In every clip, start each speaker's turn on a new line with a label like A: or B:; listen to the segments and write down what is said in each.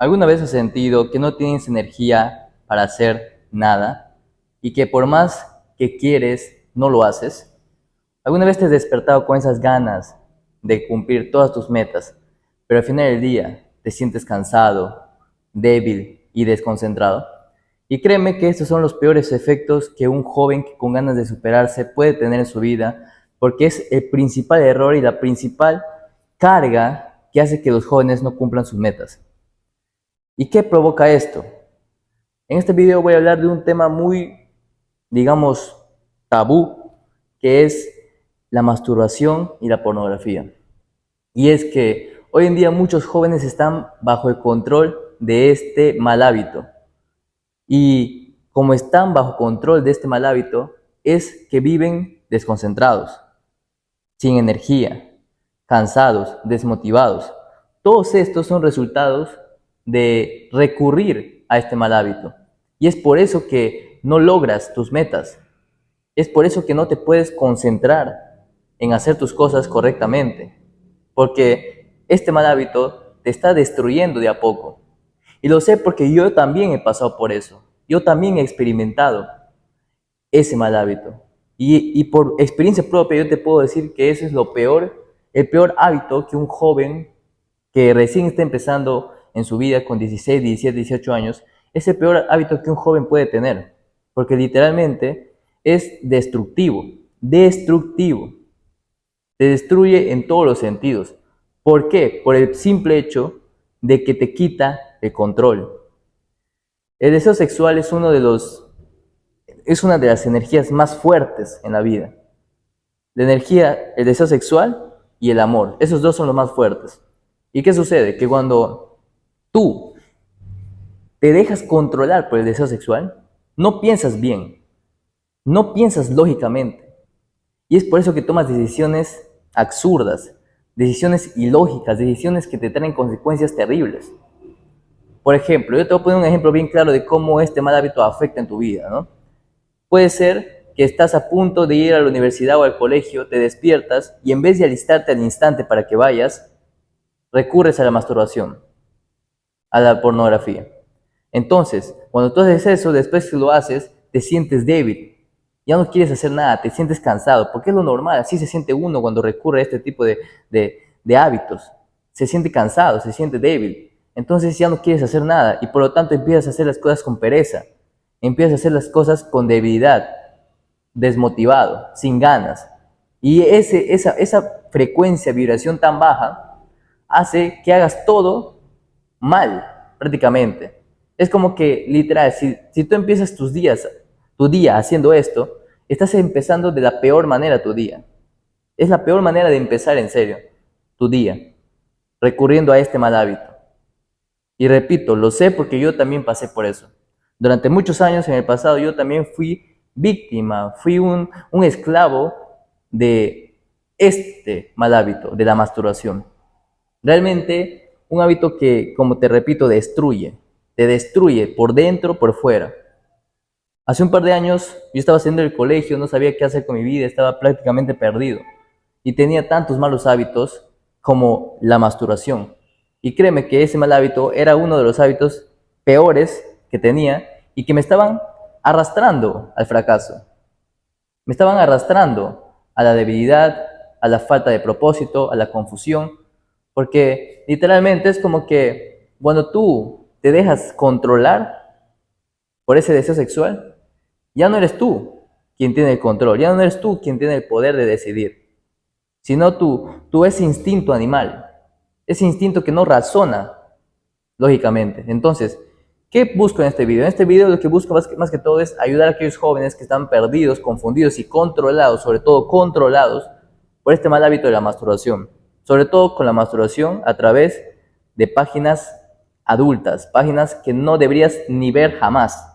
A: ¿Alguna vez has sentido que no tienes energía para hacer nada y que por más que quieres, no lo haces? ¿Alguna vez te has despertado con esas ganas de cumplir todas tus metas, pero al final del día te sientes cansado, débil y desconcentrado? Y créeme que estos son los peores efectos que un joven con ganas de superarse puede tener en su vida, porque es el principal error y la principal carga que hace que los jóvenes no cumplan sus metas. ¿Y qué provoca esto? En este video voy a hablar de un tema muy, digamos, tabú, que es la masturbación y la pornografía. Y es que hoy en día muchos jóvenes están bajo el control de este mal hábito. Y como están bajo control de este mal hábito, es que viven desconcentrados, sin energía, cansados, desmotivados. Todos estos son resultados de recurrir a este mal hábito. Y es por eso que no logras tus metas. Es por eso que no te puedes concentrar en hacer tus cosas correctamente. Porque este mal hábito te está destruyendo de a poco. Y lo sé porque yo también he pasado por eso. Yo también he experimentado ese mal hábito. Y por experiencia propia yo te puedo decir que ese es lo peor, el peor hábito que un joven que recién está empezando en su vida con 16, 17, 18 años, es el peor hábito que un joven puede tener. Porque literalmente es destructivo, destructivo. Te destruye en todos los sentidos. ¿Por qué? Por el simple hecho de que te quita el control. El deseo sexual es una de las energías más fuertes en la vida. La energía, el deseo sexual y el amor. Esos dos son los más fuertes. ¿Y qué sucede? Que cuando tú te dejas controlar por el deseo sexual, no piensas bien, no piensas lógicamente. Y es por eso que tomas decisiones absurdas, decisiones ilógicas, decisiones que te traen consecuencias terribles. Por ejemplo, yo te voy a poner un ejemplo bien claro de cómo este mal hábito afecta en tu vida, ¿no? Puede ser que estás a punto de ir a la universidad o al colegio, te despiertas y en vez de alistarte al instante para que vayas, recurres a la masturbación, a la pornografía. Entonces, cuando tú haces eso, después que lo haces, te sientes débil, ya no quieres hacer nada, te sientes cansado, porque es lo normal, así se siente uno cuando recurre a este tipo de hábitos. Se siente cansado, se siente débil, entonces ya no quieres hacer nada y por lo tanto empiezas a hacer las cosas con pereza, empiezas a hacer las cosas con debilidad, desmotivado, sin ganas. Y esa frecuencia, vibración tan baja, hace que hagas todo mal, prácticamente. Es como que, literal, si tú empiezas tu día haciendo esto, estás empezando de la peor manera tu día. Es la peor manera de empezar en serio tu día, recurriendo a este mal hábito. Y repito, lo sé porque yo también pasé por eso. Durante muchos años en el pasado yo también fui víctima, fui un esclavo de este mal hábito, de la masturbación. Realmente un hábito que, como te repito, te destruye por dentro, por fuera. Hace un par de años yo estaba haciendo el colegio, no sabía qué hacer con mi vida, estaba prácticamente perdido y tenía tantos malos hábitos como la masturbación. Y créeme que ese mal hábito era uno de los hábitos peores que tenía y que me estaban arrastrando al fracaso. Me estaban arrastrando a la debilidad, a la falta de propósito, a la confusión, porque literalmente es como que cuando tú te dejas controlar por ese deseo sexual, ya no eres tú quien tiene el control, ya no eres tú quien tiene el poder de decidir, sino tú ese instinto animal, ese instinto que no razona lógicamente. Entonces, ¿qué busco en este video? En este video lo que busco más que todo es ayudar a aquellos jóvenes que están perdidos, confundidos y controlados, sobre todo controlados por este mal hábito de la masturbación. Sobre todo con la masturbación a través de páginas adultas, páginas que no deberías ni ver jamás.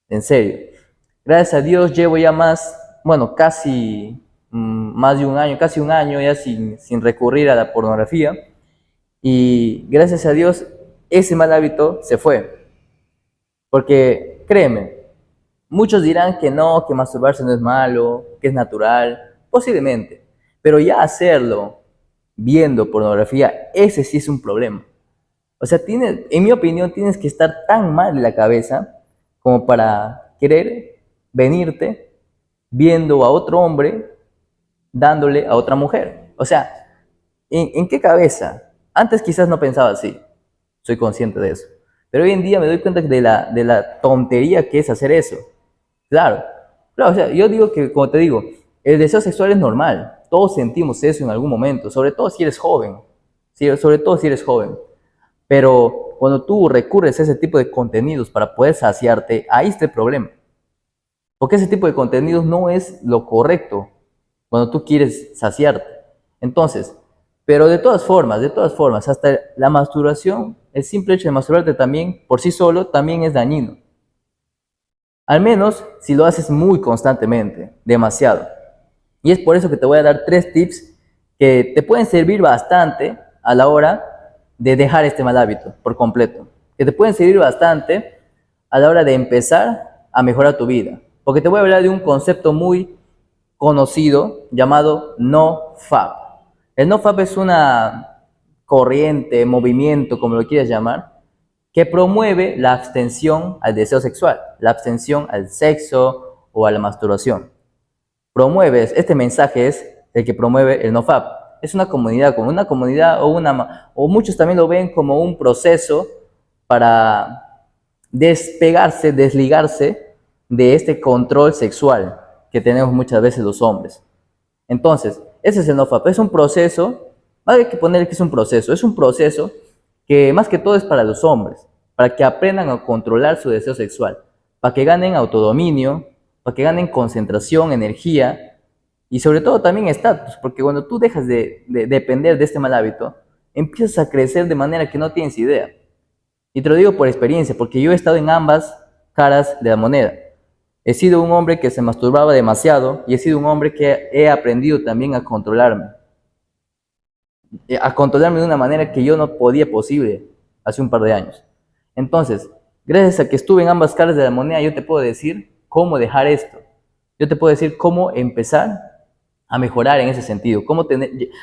A: En serio. Gracias a Dios llevo ya casi más de un año, casi un año ya sin recurrir a la pornografía. Y gracias a Dios ese mal hábito se fue. Porque créeme, muchos dirán que no, que masturbarse no es malo, que es natural, posiblemente. Pero ya hacerlo viendo pornografía, ese sí es un problema. O sea, en mi opinión, tienes que estar tan mal en la cabeza como para querer venirte viendo a otro hombre dándole a otra mujer. O sea, ¿en qué cabeza? Antes quizás no pensaba así, soy consciente de eso. Pero hoy en día me doy cuenta de la tontería que es hacer eso. Claro, claro, o sea, yo digo que, como te digo, el deseo sexual es normal. Todos sentimos eso en algún momento, sobre todo si eres joven. ¿Sí? Sobre todo si eres joven. Pero cuando tú recurres a ese tipo de contenidos para poder saciarte, ahí está el problema. Porque ese tipo de contenidos no es lo correcto cuando tú quieres saciarte. Entonces, pero de todas formas, hasta la masturbación, el simple hecho de masturbarte también, por sí solo, también es dañino. Al menos si lo haces muy constantemente, demasiado. Y es por eso que te voy a dar 3 tips que te pueden servir bastante a la hora de dejar este mal hábito por completo. Que te pueden servir bastante a la hora de empezar a mejorar tu vida. Porque te voy a hablar de un concepto muy conocido llamado NoFap. El NoFap es una corriente, movimiento, como lo quieras llamar, que promueve la abstención al deseo sexual, la abstención al sexo o a la masturbación. Este mensaje es el que promueve el NoFap. Es una comunidad, como una comunidad o muchos también lo ven como un proceso para despegarse, desligarse de este control sexual que tenemos muchas veces los hombres. Entonces, ese es el NoFap. Es un proceso, hay que poner que es un proceso que más que todo es para los hombres, para que aprendan a controlar su deseo sexual, para que ganen autodominio, para que ganen concentración, energía y sobre todo también estatus, porque cuando tú dejas de depender de este mal hábito, empiezas a crecer de manera que no tienes idea. Y te lo digo por experiencia, porque yo he estado en ambas caras de la moneda. He sido un hombre que se masturbaba demasiado y he sido un hombre que he aprendido también a controlarme de una manera que yo no podía posible hace un par de años. Entonces, gracias a que estuve en ambas caras de la moneda, yo te puedo decir cómo dejar esto. Yo te puedo decir cómo empezar a mejorar en ese sentido, cómo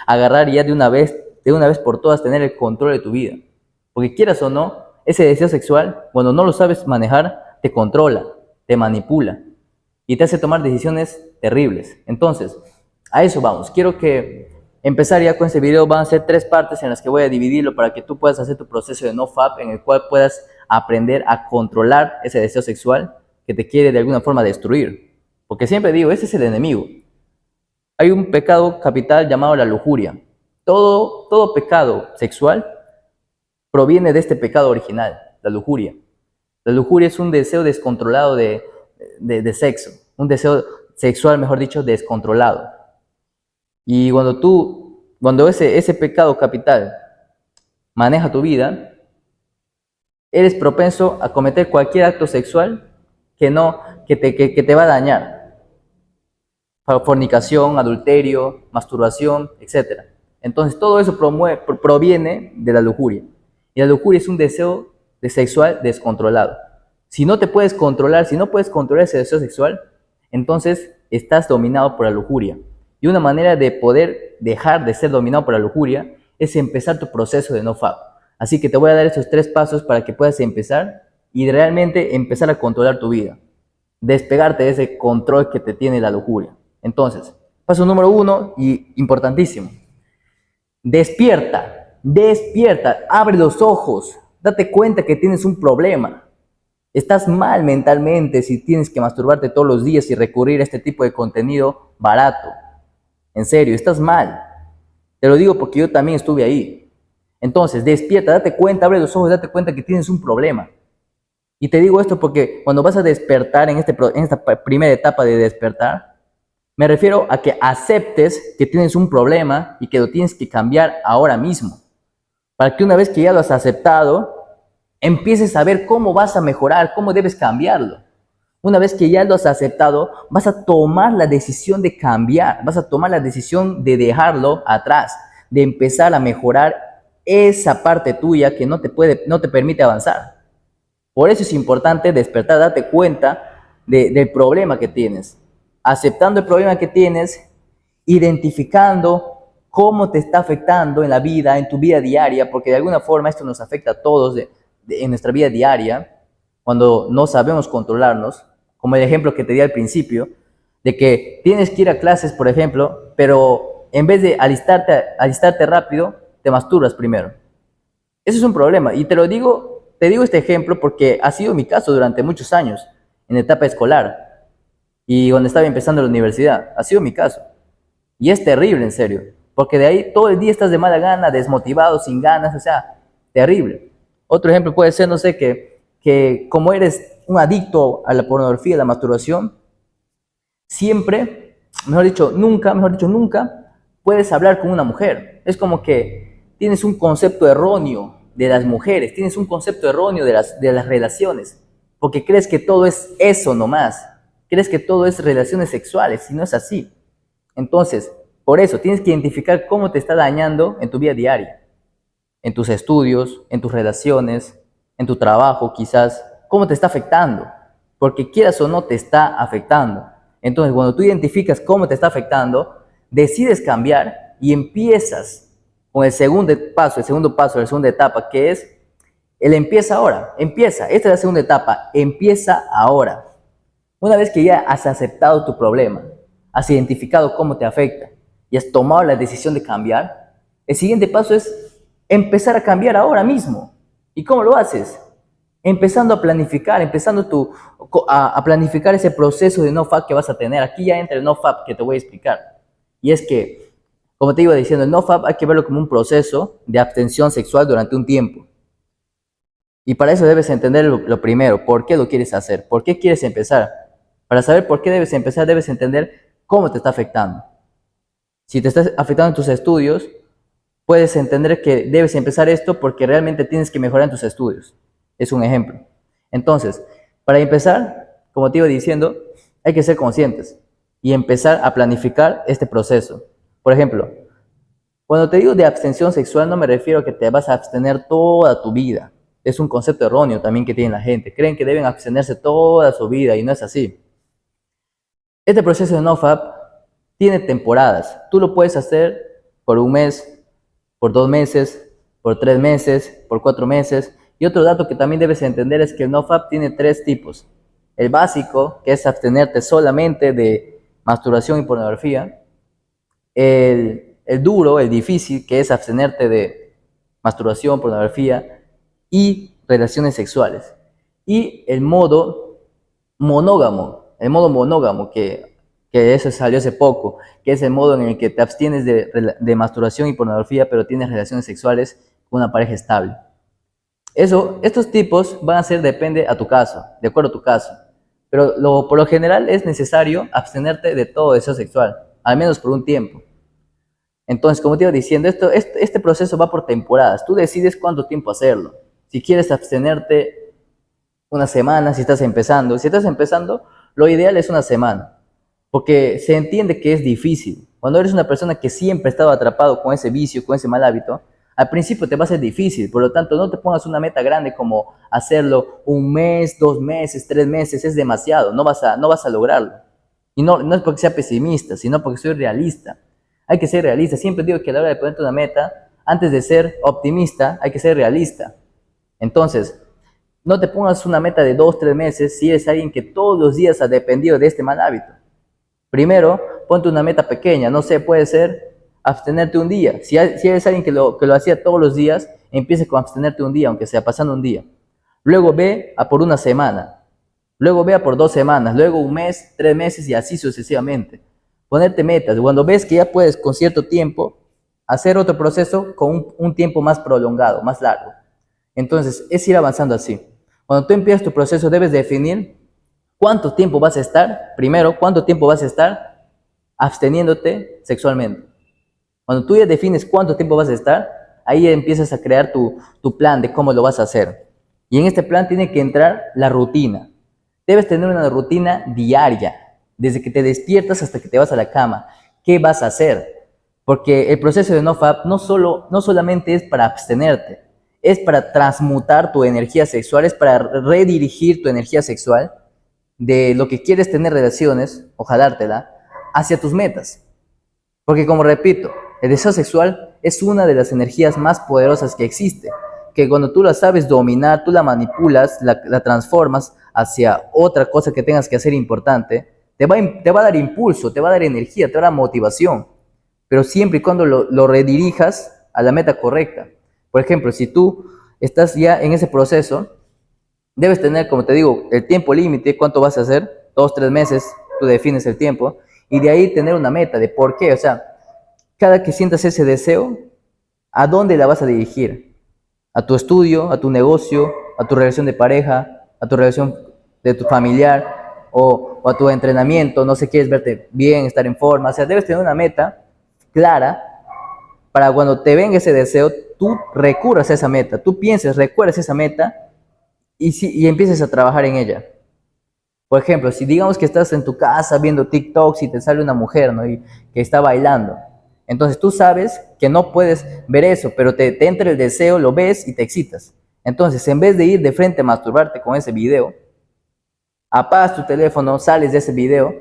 A: agarrar ya de una vez por todas, tener el control de tu vida. Porque quieras o no, ese deseo sexual, cuando no lo sabes manejar, te controla, te manipula y te hace tomar decisiones terribles. Entonces, a eso vamos. Quiero que empezar ya con este video. Van a ser 3 partes en las que voy a dividirlo para que tú puedas hacer tu proceso de NoFap, en el cual puedas aprender a controlar ese deseo sexual que te quiere de alguna forma destruir. Porque siempre digo, ese es el enemigo. Hay un pecado capital llamado la lujuria. Todo pecado sexual proviene de este pecado original, la lujuria. La lujuria es un deseo descontrolado de sexo, un deseo sexual, mejor dicho, descontrolado. Y cuando ese pecado capital maneja tu vida, eres propenso a cometer cualquier acto sexual que te va a dañar. Fornicación, adulterio, masturbación, etc. Entonces todo eso proviene de la lujuria. Y la lujuria es un deseo sexual descontrolado. Si no te puedes controlar, si no puedes controlar ese deseo sexual, entonces estás dominado por la lujuria. Y una manera de poder dejar de ser dominado por la lujuria es empezar tu proceso de NoFap. Así que te voy a dar estos 3 pasos para que puedas empezar y realmente empezar a controlar tu vida. Despegarte de ese control que te tiene la lujuria. Entonces, paso número 1 y importantísimo. Despierta, abre los ojos, date cuenta que tienes un problema. Estás mal mentalmente si tienes que masturbarte todos los días y recurrir a este tipo de contenido barato. En serio, estás mal. Te lo digo porque yo también estuve ahí. Entonces, despierta, date cuenta, abre los ojos, date cuenta que tienes un problema. Y te digo esto porque cuando vas a despertar en esta primera etapa de despertar, me refiero a que aceptes que tienes un problema y que lo tienes que cambiar ahora mismo. Para que una vez que ya lo has aceptado, empieces a ver cómo vas a mejorar, cómo debes cambiarlo. Una vez que ya lo has aceptado, vas a tomar la decisión de cambiar, vas a tomar la decisión de dejarlo atrás, de empezar a mejorar esa parte tuya que no te permite avanzar. Por eso es importante despertar, darte cuenta del problema que tienes, aceptando el problema que tienes, identificando cómo te está afectando en la vida, en tu vida diaria, porque de alguna forma esto nos afecta a todos en nuestra vida diaria, cuando no sabemos controlarnos, como el ejemplo que te di al principio, de que tienes que ir a clases, por ejemplo, pero en vez de alistarte rápido, te masturbas primero. Eso es un problema, y te digo este ejemplo porque ha sido mi caso durante muchos años, en etapa escolar, y cuando estaba empezando la universidad, ha sido mi caso. Y es terrible, en serio, porque de ahí todo el día estás de mala gana, desmotivado, sin ganas, o sea, terrible. Otro ejemplo puede ser, no sé, que como eres un adicto a la pornografía, a la masturbación, siempre, mejor dicho, nunca puedes hablar con una mujer. Es como que tienes un concepto erróneo de las mujeres, tienes un concepto erróneo de las relaciones, porque crees que todo es eso nomás, crees que todo es relaciones sexuales, y no es así. Entonces, por eso tienes que identificar cómo te está dañando en tu vida diaria, en tus estudios, en tus relaciones, en tu trabajo quizás, cómo te está afectando, porque quieras o no te está afectando. Entonces, cuando tú identificas cómo te está afectando, decides cambiar y empiezas con el segundo paso, la segunda etapa, que es el empieza ahora, empieza, esta es la segunda etapa, empieza ahora. Una vez que ya has aceptado tu problema, has identificado cómo te afecta y has tomado la decisión de cambiar, el siguiente paso es empezar a cambiar ahora mismo. ¿Y cómo lo haces? Empezando a planificar, a planificar ese proceso de NoFap que vas a tener. Aquí ya entra el NoFap que te voy a explicar. Y es que, como te iba diciendo, el NoFap hay que verlo como un proceso de abstención sexual durante un tiempo. Y para eso debes entender lo primero, ¿por qué lo quieres hacer? ¿Por qué quieres empezar? Para saber por qué debes empezar, debes entender cómo te está afectando. Si te está afectando en tus estudios, puedes entender que debes empezar esto porque realmente tienes que mejorar en tus estudios. Es un ejemplo. Entonces, para empezar, como te iba diciendo, hay que ser conscientes y empezar a planificar este proceso. Por ejemplo, cuando te digo de abstención sexual, no me refiero a que te vas a abstener toda tu vida. Es un concepto erróneo también que tiene la gente. Creen que deben abstenerse toda su vida y no es así. Este proceso de NoFap tiene temporadas. Tú lo puedes hacer por un mes, por 2 meses, por 3 meses, por 4 meses. Y otro dato que también debes entender es que el NoFap tiene 3 tipos. El básico, que es abstenerte solamente de masturbación y pornografía. El duro, el difícil, que es abstenerte de masturbación, pornografía y relaciones sexuales. Y el modo monógamo, que eso salió hace poco, que es el modo en el que te abstienes de masturbación y pornografía, pero tienes relaciones sexuales con una pareja estable. Estos tipos van a ser, depende a tu caso, de acuerdo a tu caso. Pero por lo general es necesario abstenerte de todo deseo sexual, al menos por un tiempo. Entonces, como te iba diciendo, este proceso va por temporadas. Tú decides cuánto tiempo hacerlo. Si quieres abstenerte una semana, si estás empezando. Si estás empezando, lo ideal es una semana, porque se entiende que es difícil. Cuando eres una persona que siempre ha estado atrapado con ese vicio, con ese mal hábito, al principio te va a ser difícil. Por lo tanto, no te pongas una meta grande como hacerlo un mes, 2 meses, 3 meses. Es demasiado, no vas a lograrlo. Y no es porque sea pesimista, sino porque soy realista. Hay que ser realista. Siempre digo que a la hora de ponerte una meta, antes de ser optimista, hay que ser realista. Entonces, no te pongas una meta de 2, 3 meses si eres alguien que todos los días ha dependido de este mal hábito. Primero, ponte una meta pequeña. No sé, puede ser abstenerte un día. Si eres alguien que lo hacía todos los días, empiece con abstenerte un día, aunque sea pasando un día. Luego ve a por una semana. Luego ve a por 2 semanas. Luego un mes, 3 meses y así sucesivamente. Ponerte metas. Cuando ves que ya puedes con cierto tiempo hacer otro proceso con un tiempo más prolongado, más largo. Entonces, es ir avanzando así. Cuando tú empiezas tu proceso, debes definir cuánto tiempo vas a estar, primero, cuánto tiempo vas a estar absteniéndote sexualmente. Cuando tú ya defines cuánto tiempo vas a estar, ahí empiezas a crear tu plan de cómo lo vas a hacer. Y en este plan tiene que entrar la rutina. Debes tener una rutina diaria, desde que te despiertas hasta que te vas a la cama. ¿Qué vas a hacer? Porque el proceso de NoFap no solamente es para abstenerte, es para transmutar tu energía sexual, es para redirigir tu energía sexual de lo que quieres tener relaciones, o jalártela, hacia tus metas. Porque como repito, El deseo sexual es una de las energías más poderosas que existe, que cuando tú la sabes dominar, tú la manipulas, la transformas hacia otra cosa que tengas que hacer importante, te va a dar impulso, te va a dar energía, te va a dar motivación, pero siempre y cuando lo redirijas a la meta correcta. Por ejemplo, si tú estás ya en ese proceso, debes tener, como te digo, el tiempo límite, cuánto vas a hacer, 2, 3 meses, tú defines el tiempo, y de ahí tener una meta de por qué, o sea, cada que sientas ese deseo, ¿a dónde la vas a dirigir? ¿A tu estudio, a tu negocio, a tu relación de pareja, a tu relación de tu familiar o a tu entrenamiento? No sé, quieres verte bien, estar en forma, o sea, debes tener una meta clara para cuando te venga ese deseo, tú recurras a esa meta, tú pienses, recuerdes esa meta y empieces a trabajar en ella. Por ejemplo, si digamos que estás en tu casa viendo TikToks y te sale una mujer, ¿no? Y que está bailando. Entonces tú sabes que no puedes ver eso, pero te entra el deseo, lo ves y te excitas. Entonces, en vez de ir de frente a masturbarte con ese video, apagas tu teléfono, sales de ese video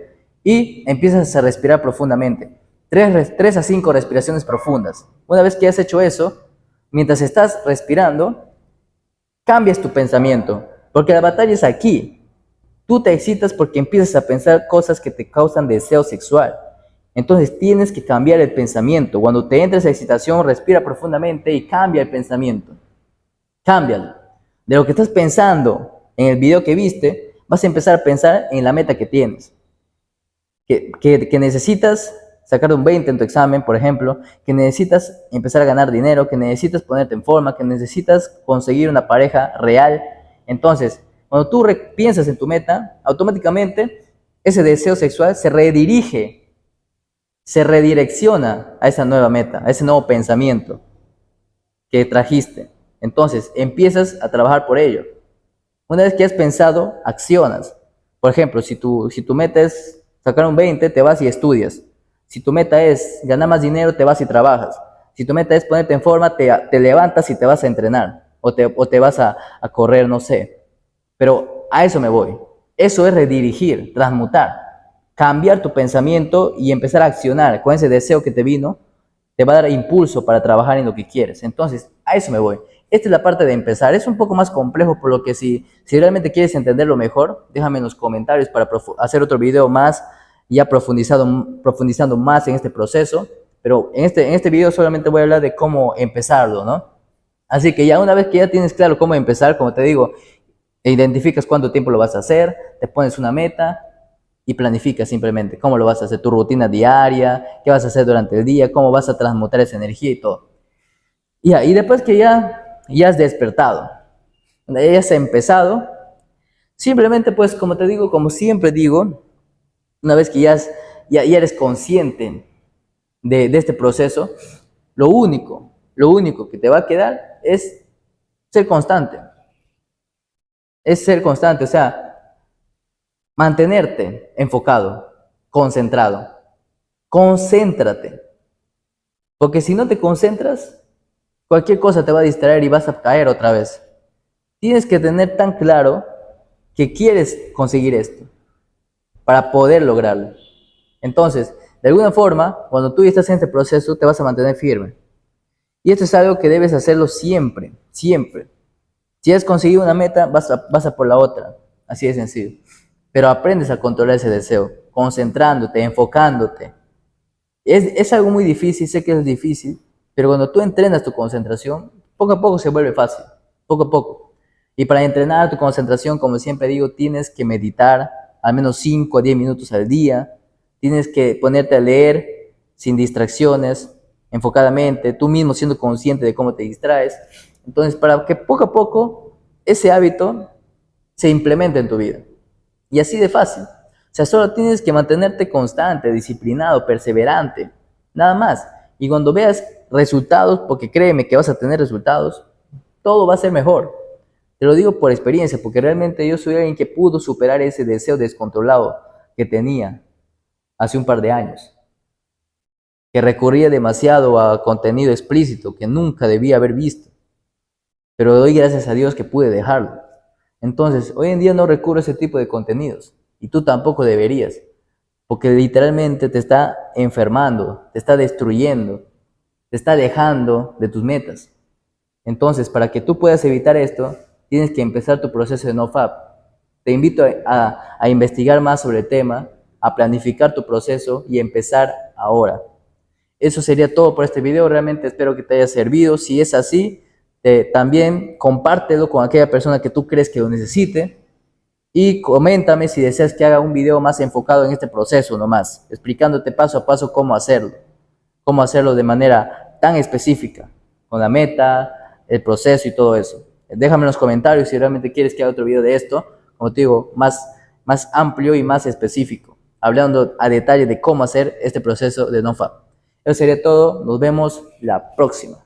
A: y empiezas a respirar profundamente. 3 a 5 respiraciones profundas. Una vez que has hecho eso, mientras estás respirando, cambias tu pensamiento, porque la batalla es aquí. Tú te excitas porque empiezas a pensar cosas que te causan deseo sexual. Entonces tienes que cambiar el pensamiento. Cuando te entra esa excitación, respira profundamente y cambia el pensamiento. Cámbialo. De lo que estás pensando en el video que viste, vas a empezar a pensar en la meta que tienes. Que necesitas sacar un 20 en tu examen, por ejemplo, que necesitas empezar a ganar dinero, que necesitas ponerte en forma, que necesitas conseguir una pareja real. Entonces, cuando tú piensas en tu meta, automáticamente ese deseo sexual se redirige, se redirecciona a esa nueva meta, a ese nuevo pensamiento que trajiste. Entonces, empiezas a trabajar por ello. Una vez que has pensado, accionas. Por ejemplo, si tu meta es sacar un 20, te vas y estudias. Si tu meta es ganar más dinero, te vas y trabajas. Si tu meta es ponerte en forma, te levantas y te vas a entrenar. O te vas a correr, no sé. Pero a eso me voy. Eso es redirigir, transmutar. Cambiar tu pensamiento y empezar a accionar con ese deseo que te vino, te va a dar impulso para trabajar en lo que quieres. Entonces, a eso me voy. Esta es la parte de empezar. Es un poco más complejo, por lo que si realmente quieres entenderlo mejor, déjame en los comentarios para hacer otro video más, ya profundizando más en este proceso. Pero en este video solamente voy a hablar de cómo empezarlo, ¿no? Así que ya una vez que ya tienes claro cómo empezar, como te digo, identificas cuánto tiempo lo vas a hacer, te pones una meta y planificas simplemente cómo lo vas a hacer, tu rutina diaria, qué vas a hacer durante el día, cómo vas a transmutar esa energía y todo. Y después que ya has despertado, ya has empezado, simplemente pues como te digo, como siempre digo, una vez que ya eres consciente de este proceso, lo único que te va a quedar es ser constante. Es ser constante, o sea, mantenerte enfocado, concentrado. Concéntrate. Porque si no te concentras, cualquier cosa te va a distraer y vas a caer otra vez. Tienes que tener tan claro que quieres conseguir esto para poder lograrlo. Entonces, de alguna forma, cuando tú estás en este proceso, te vas a mantener firme. Y esto es algo que debes hacerlo siempre, siempre. Si has conseguido una meta, vas a por la otra. Así de sencillo. Pero aprendes a controlar ese deseo, concentrándote, enfocándote. Es algo muy difícil, sé que es difícil, pero cuando tú entrenas tu concentración, poco a poco se vuelve fácil, poco a poco. Y para entrenar tu concentración, como siempre digo, tienes que meditar al menos 5 a 10 minutos al día, tienes que ponerte a leer sin distracciones, enfocadamente, tú mismo siendo consciente de cómo te distraes. Entonces, para que poco a poco ese hábito se implemente en tu vida. Y así de fácil. O sea, solo tienes que mantenerte constante, disciplinado, perseverante, nada más. Y cuando veas resultados, porque créeme que vas a tener resultados, todo va a ser mejor. Te lo digo por experiencia, porque realmente yo soy alguien que pudo superar ese deseo descontrolado que tenía hace un par de años, que recurría demasiado a contenido explícito que nunca debía haber visto, pero doy gracias a Dios que pude dejarlo. Entonces, hoy en día no recurro a ese tipo de contenidos, y tú tampoco deberías, porque literalmente te está enfermando, te está destruyendo. te está alejando de tus metas. Entonces, para que tú puedas evitar esto, tienes que empezar tu proceso de NoFap. Te invito a investigar más sobre el tema, a planificar tu proceso y empezar ahora. Eso sería todo por este video. Realmente espero que te haya servido. Si es así, también compártelo con aquella persona que tú crees que lo necesite. Y coméntame si deseas que haga un video más enfocado en este proceso nomás, explicándote paso a paso cómo hacerlo de manera tan específica, con la meta, el proceso y todo eso. Déjame en los comentarios si realmente quieres que haga otro video de esto, como te digo, más amplio y más específico, hablando a detalle de cómo hacer este proceso de NoFap. Eso sería todo, nos vemos la próxima.